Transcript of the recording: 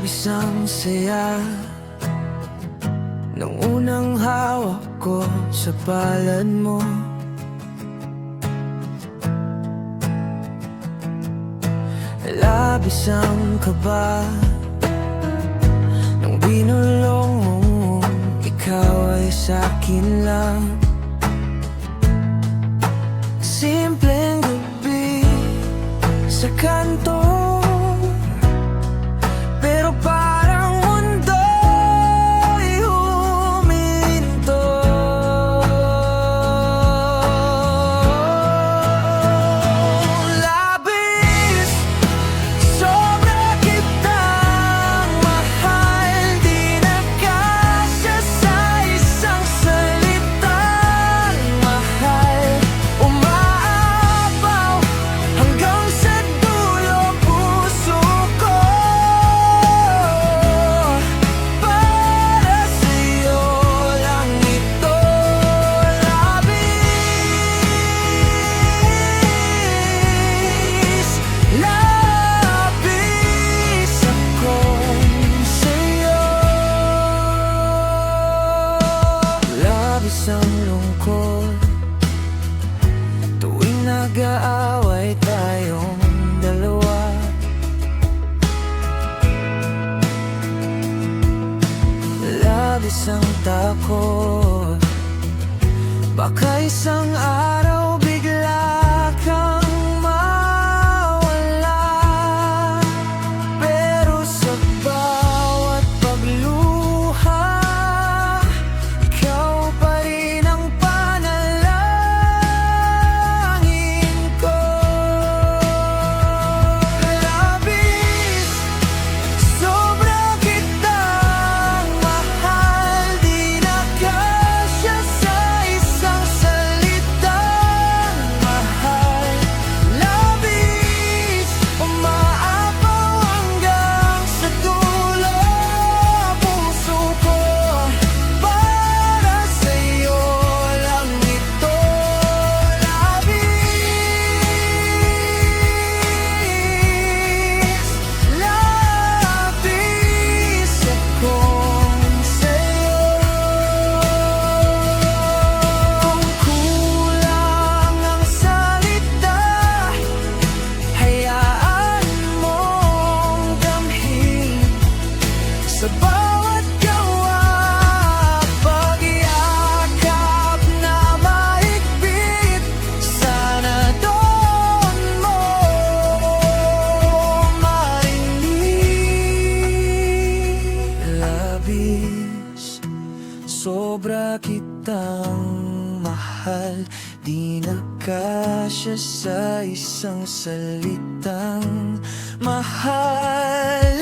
Labis ang saya nung unang hawak ko sa palad mo. Labis ang kaba nung binulong mong ikaw ay sa'kin lang. Simpleng gabi sa kanto, pero parang mundo'y huminto. Labis, sobra kitang mahal, di na kasya sa isang salitang mahal. Umaapaw hanggang sa dulo puso ko. Para sa'yo lang ito. Labis, labis akong sa'yo. Labis ang lungkot tuwing nag-aaway tayong dalawa. Labis ang takot, baka isang araw bigla kang mawala. Pero sa bawat pagluha, ikaw pa rin ang panalangin ko. Labis, sobra kitang mahal, di na kasya sa isang salitang mahal. Labis, umaapaw hanggang sa dulo puso ko. Para sa'yo lang ito. Labis, labis akong sa'yo. Kung kulang ang salita, hayaan mong damhin sa bawat gawa. Pag-iakap na mahigpit, sana doon mo marinig. Labis, sobra kitang mahal, di na kasya sa isang salitang mahal.